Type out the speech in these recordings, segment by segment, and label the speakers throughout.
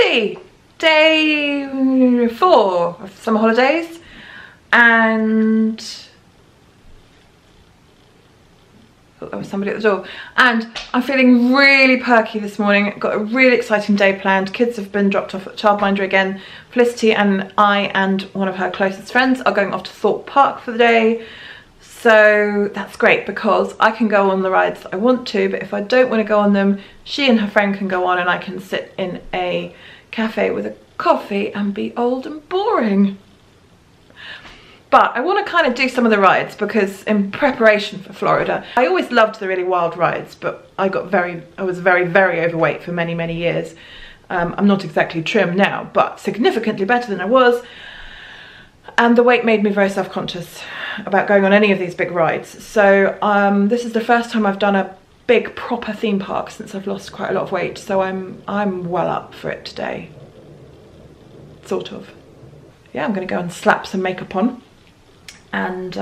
Speaker 1: Monday, day 4 of summer holidays, and oh, there was somebody at the door. And I'm feeling really perky this morning. Got a really exciting day planned. Kids have been dropped off at childminder again. Felicity and I and one of her closest friends are going off to Thorpe Park for the day. So that's great because I can go on the rides that I want to, but if I don't want to go on them, she and her friend can go on and I can sit in a cafe with a coffee and be old and boring. But I want to kind of do some of the rides because in preparation for Florida, I always loved the really wild rides, but I was very, very overweight for many, many years. I'm not exactly trim now, but significantly better than I was. And the weight made me very self-conscious about going on any of these big rides. So this is the first time I've done a big proper theme park since I've lost quite a lot of weight. So I'm well up for it today. Sort of. Yeah, I'm gonna go and slap some makeup on and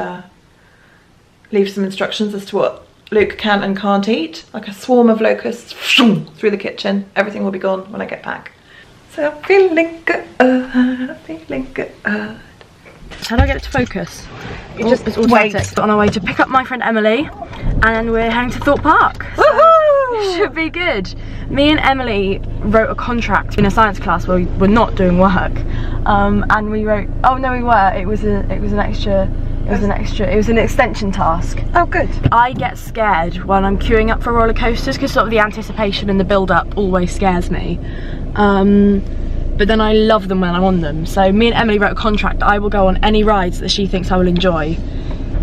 Speaker 1: leave some instructions as to what Luke can and can't eat. Like a swarm of locusts through the kitchen. Everything will be gone when I get back. So I'm feeling good, feeling good.
Speaker 2: How do I get it to focus? It's automatic. On our way to pick up my friend Emily, and we're heading to Thorpe Park. So it should be good. Me and Emily wrote a contract in a science class where we were not doing work, and we wrote. Oh no, we were. It was an extension task.
Speaker 1: Oh good.
Speaker 2: I get scared when I'm queuing up for roller coasters because sort of the anticipation and the build-up always scares me. But then I love them when I'm on them. So me and Emily wrote a contract. I will go on any rides that she thinks I will enjoy.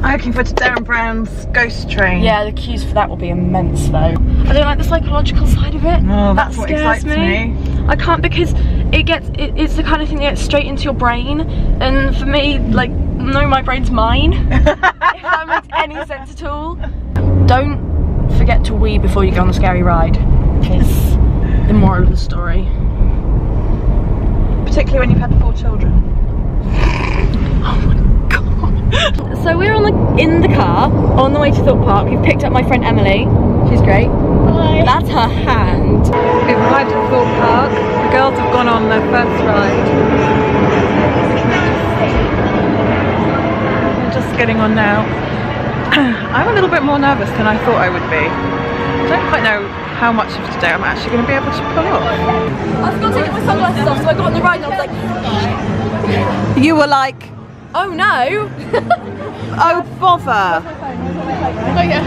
Speaker 1: I'm looking forward to Darren Brown's Ghost Train.
Speaker 2: Yeah, the queues for that will be immense though. I don't like the psychological side of it.
Speaker 1: Oh,
Speaker 2: that
Speaker 1: that's what
Speaker 2: scares
Speaker 1: excites me.
Speaker 2: I can't because it's the kind of thing that gets straight into your brain. And for me, like, no, my brain's mine. If that makes any sense at all. Don't forget to wee before you go on a scary ride. Is the moral of the story.
Speaker 1: Particularly when you've had 4 children.
Speaker 2: Oh my god. So we're in the car on the way to Thorpe Park. We've picked up my friend Emily. She's great. Hi. That's her hand.
Speaker 1: We've arrived at Thorpe Park. The girls have gone on their first ride. They're just getting on now. I'm a little bit more nervous than I thought I would be. I don't quite know how much of today I'm actually going to be able to pull off.
Speaker 2: I forgot to get my sunglasses off, so I got on the ride and I was like...
Speaker 1: You were like...
Speaker 2: Oh no!
Speaker 1: Oh bother!
Speaker 2: Oh yeah.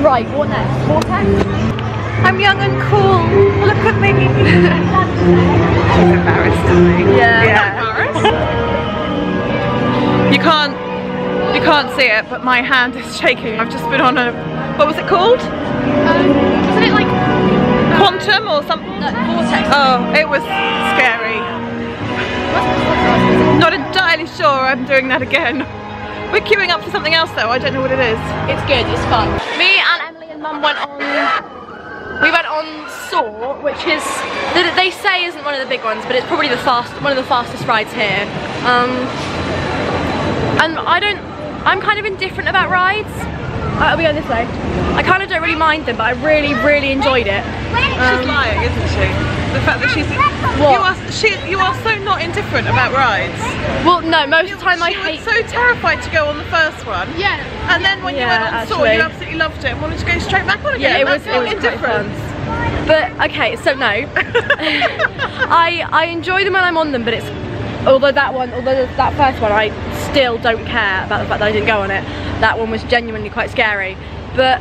Speaker 2: Right, what next? Vortex?
Speaker 1: I'm young and cool, look at me! She's embarrassed, isn't she?
Speaker 2: Yeah.
Speaker 1: You can't see it, but my hand is shaking. I've just been on a... What was it called?
Speaker 2: Wasn't it like...
Speaker 1: Quantum or something?
Speaker 2: No, vortex.
Speaker 1: Oh, it was scary. Not entirely sure I'm doing that again. We're queuing up for something else though, I don't know what it is.
Speaker 2: It's good, it's fun. Me and Emily and Mum went on... We went on Soar, which is... They say isn't one of the big ones, but it's probably one of the fastest rides here. And I'm kind of indifferent about rides. I'll be going this way. I kind of don't really mind them, but I really, really enjoyed it.
Speaker 1: She's lying, isn't she? The fact that she's...
Speaker 2: What?
Speaker 1: You are so not indifferent about rides.
Speaker 2: Well, no, most of the time I hate...
Speaker 1: You were so terrified to go on the first one.
Speaker 2: Yeah.
Speaker 1: And then when you went on Soar, you absolutely loved it and wanted to go straight back on again.
Speaker 2: Yeah, it was
Speaker 1: indifference.
Speaker 2: But, okay, so no. I enjoy them when I'm on them, but it's... Although that first one, I still don't care about the fact that I didn't go on it. That one was genuinely quite scary. But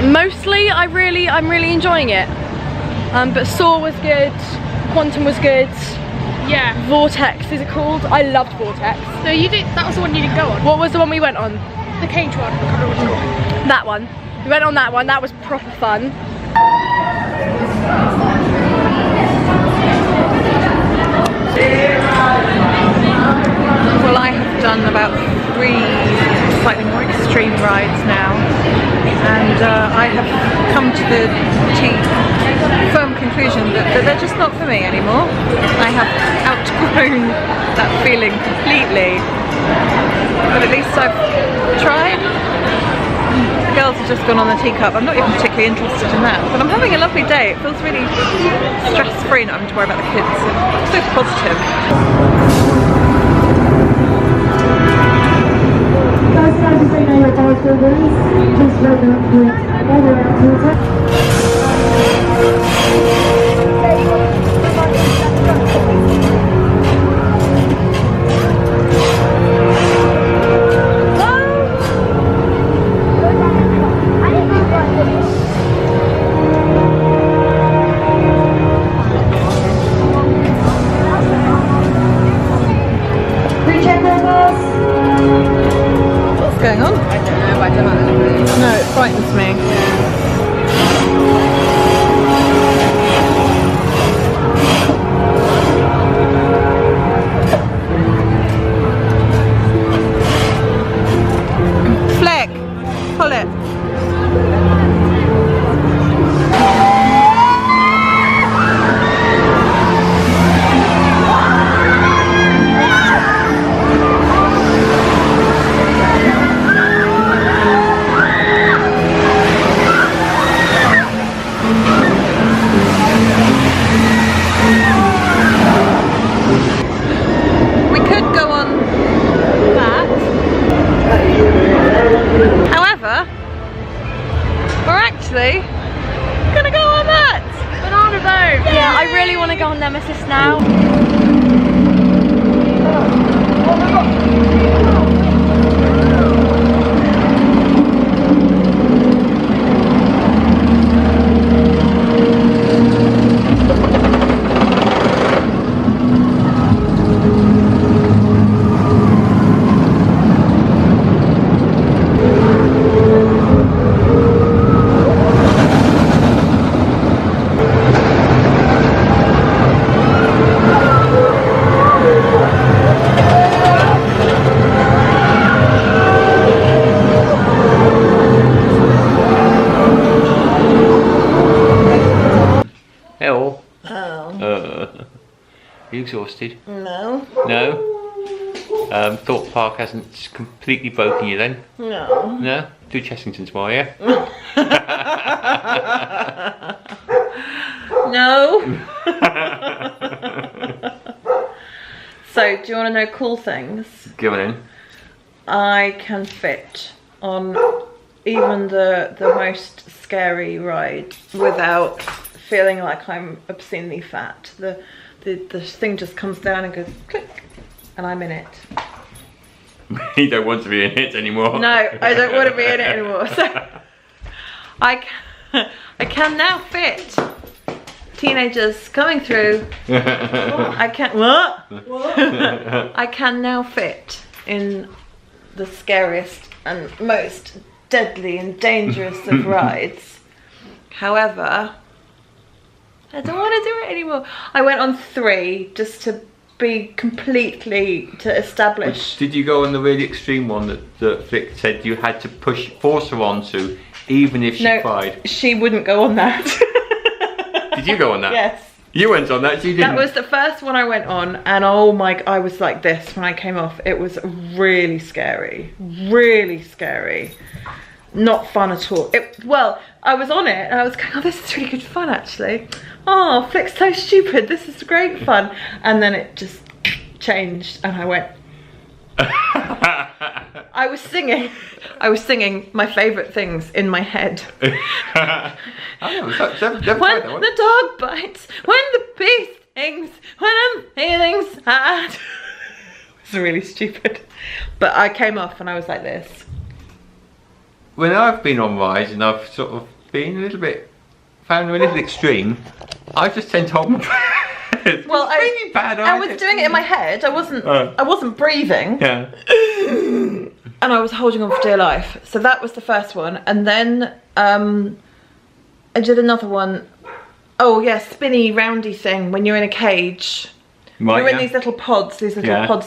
Speaker 2: mostly I'm really enjoying it. But Soar was good, Quantum was good. Yeah. Vortex is it called? I loved Vortex.
Speaker 3: So you did, that was the one you didn't go on?
Speaker 2: What was the one we went on?
Speaker 3: The cage one, I can't remember what it's called.
Speaker 2: That one. We went on that one, that was proper fun.
Speaker 1: Well, I have done about 3 slightly more extreme rides now, and I have come to the firm conclusion that they're just not for me anymore. I have outgrown that feeling completely, but at least I've tried. girls have just gone on the teacup. I'm not even particularly interested in that, but I'm having a lovely day. It feels really stress-free, not having to worry about the kids. So positive. What's going on? I don't know, I don't know. No, it frightens me. Flick! Pull it. However, we're actually gonna go on that banana boat.
Speaker 2: Yeah, I really want to go on Nemesis now.
Speaker 1: Oh.
Speaker 4: Are you exhausted?
Speaker 1: No.
Speaker 4: No? Thorpe Park hasn't completely broken you then?
Speaker 1: No.
Speaker 4: No? Do Chessington tomorrow, yeah?
Speaker 1: No. So, do you want to know cool things?
Speaker 4: Go on in.
Speaker 1: I can fit on even the most scary ride without feeling like I'm obscenely fat. The thing just comes down and goes click, and I'm in it.
Speaker 4: You don't want to be in it anymore.
Speaker 1: No, I don't want to be in it anymore. So I can now fit teenagers coming through. I can now fit in the scariest and most deadly and dangerous of rides. However, I don't want to do it anymore. I went on 3 just to be completely, to establish.
Speaker 4: Did you go on the really extreme one that Flick said you had to force her onto, even if she cried?
Speaker 1: She wouldn't go on that.
Speaker 4: Did you go on that?
Speaker 1: Yes.
Speaker 4: You went on that, you didn't?
Speaker 1: That was the first one I went on, and oh my, I was like this when I came off. It was really scary. Really scary. Not fun at all. Well, I was on it and I was going, oh, this is really good fun actually. Oh, Flick's so stupid. This is great fun. And then it just changed and I went. I was singing my favourite things in my head.
Speaker 4: When
Speaker 1: the dog bites, when the bee stings, when I'm feeling sad. It's really stupid. But I came off and I was like this.
Speaker 4: When I've been on rides and I've sort of been found a little extreme, I just tend to hold my breath. Well, really bad.
Speaker 1: I was doing it in my head. I wasn't breathing.
Speaker 4: Yeah.
Speaker 1: And I was holding on for dear life. So that was the first one, and then I did another one. Oh yeah, spinny, roundy thing when you're in a cage.
Speaker 4: Right,
Speaker 1: you're in these little pods, pods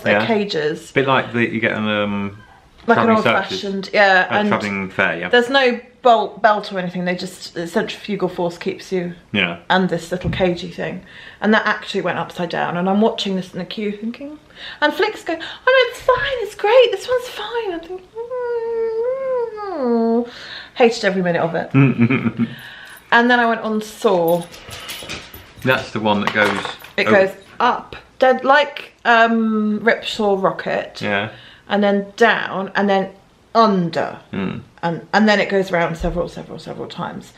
Speaker 1: that are cages.
Speaker 4: A bit like that you get on
Speaker 1: like an old-fashioned, yeah. And
Speaker 4: travelling fair, yeah.
Speaker 1: There's no belt or anything. The centrifugal force keeps you.
Speaker 4: Yeah. And
Speaker 1: this little cagey thing, and that actually went upside down. And I'm watching this in the queue, thinking, and Flick's going, "Oh no, it's fine. It's great. This one's fine." I'm thinking, Hated every minute of it. And then I went on Saw.
Speaker 4: That's the one that goes...
Speaker 1: It goes up, dead like Ripsaw Rocket.
Speaker 4: Yeah.
Speaker 1: And then down, and then under. And then it goes around several times.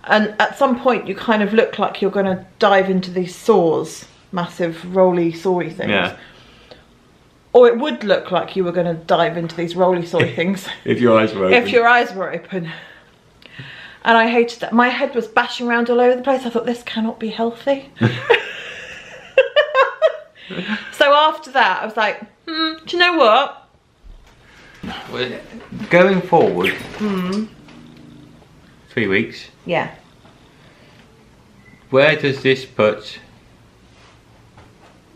Speaker 1: And at some point you kind of look like you're going to dive into these saws, massive rolly sawy things.
Speaker 4: Yeah.
Speaker 1: Or it would look like you were going to dive into these rolly sawy things.
Speaker 4: If your eyes were open.
Speaker 1: If your eyes were open. And I hated that. My head was bashing around all over the place. I thought, this cannot be healthy. So after that, I was like, do you know what?
Speaker 4: Well, going forward, 3 weeks.
Speaker 1: Yeah.
Speaker 4: Where does this put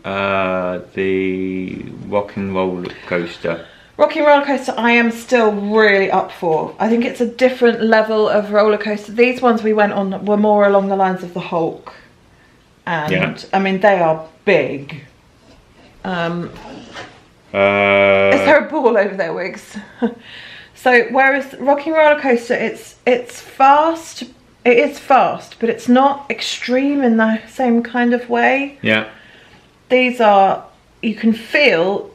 Speaker 4: the rock and roller coaster?
Speaker 1: Rocky roller coaster I am still really up for. I think it's a different level of roller coaster. These ones we went on were more along the lines of the Hulk. And I mean, they are big. Is there a ball over there, Wiggs? So whereas Rocky roller coaster, it's fast. It is fast, but it's not extreme in the same kind of way.
Speaker 4: Yeah.
Speaker 1: These are, you can feel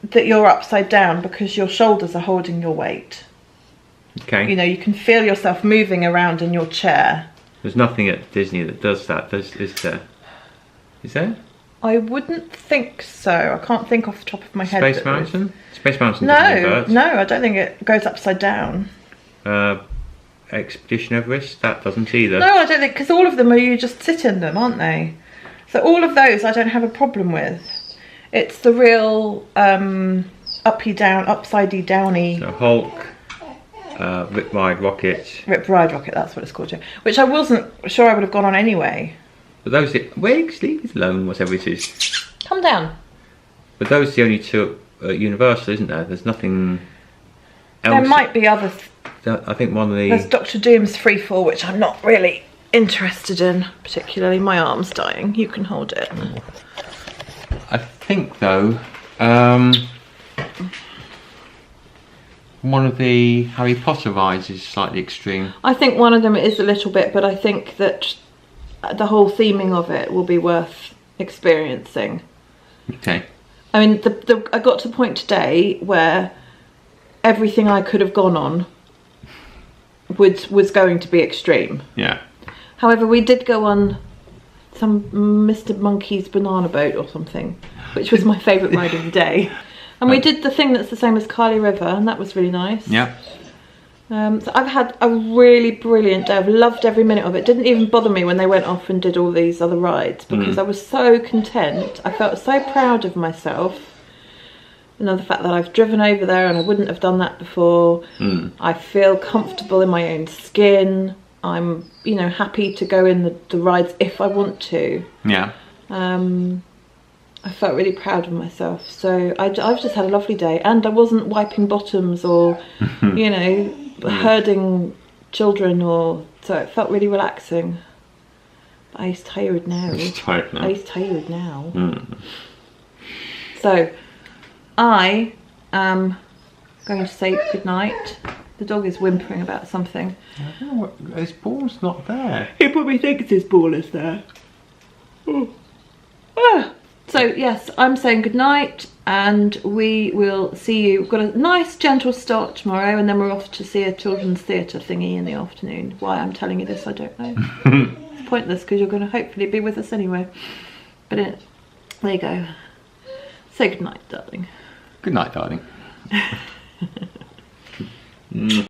Speaker 1: that you're upside down because your shoulders are holding your weight.
Speaker 4: Okay.
Speaker 1: You know, you can feel yourself moving around in your chair.
Speaker 4: There's nothing at Disney that does that, is there? Is there?
Speaker 1: I wouldn't think so. I can't think off the top of my head.
Speaker 4: Space Mountain? Space Mountain doesn't invert.
Speaker 1: No, I don't think it goes upside down.
Speaker 4: Expedition Everest? That doesn't either.
Speaker 1: No, I don't think, because all of them are, you just sit in them, aren't they? So all of those I don't have a problem with. It's the real uppy down, upsidey downy.
Speaker 4: So Hulk, Rip Ride Rocket.
Speaker 1: Rip Ride Rocket, that's what it's called, yeah. Which I wasn't sure I would have gone on anyway.
Speaker 4: But those, Wiggs, leave it alone, whatever it is.
Speaker 1: Come down.
Speaker 4: But those are the only two at Universal, isn't there? There's nothing else.
Speaker 1: There might be others.
Speaker 4: I think one of the...
Speaker 1: There's Dr. Doom's Freefall, which I'm not really interested in, particularly. My arm's dying. You can hold it.
Speaker 4: I think, though, one of the Harry Potter rides is slightly extreme.
Speaker 1: I think one of them is a little bit, but I think that the whole theming of it will be worth experiencing.
Speaker 4: Okay.
Speaker 1: I mean, I got to the point today where everything I could have gone on was going to be extreme.
Speaker 4: Yeah.
Speaker 1: However, we did go on some Mr. Monkey's banana boat or something, which was my favourite ride of the day. And we did the thing that's the same as Carly River, and that was really nice.
Speaker 4: Yeah.
Speaker 1: So I've had a really brilliant day. I've loved every minute of it. Didn't even bother me when they went off and did all these other rides, because I was so content. I felt so proud of myself. Another fact that I've driven over there and I wouldn't have done that before. I feel comfortable in my own skin. I'm, you know, happy to go in the rides if I want to.
Speaker 4: Yeah.
Speaker 1: I felt really proud of myself. So I've just had a lovely day, and I wasn't wiping bottoms or, you know, herding children, or so it felt really relaxing. But I'm tired now.
Speaker 4: He's tired now.
Speaker 1: I'm tired now. So I am going to say goodnight. The dog is whimpering about something.
Speaker 4: I don't know what, his ball's not there.
Speaker 1: He probably thinks his ball is there. So yes, I'm saying goodnight, and we will see you. We've got a nice gentle start tomorrow, and then we're off to see a children's theatre thingy in the afternoon. Why I'm telling you this, I don't know. It's pointless because you're going to hopefully be with us anyway. But there you go. Say goodnight, darling.
Speaker 4: Good night, darling.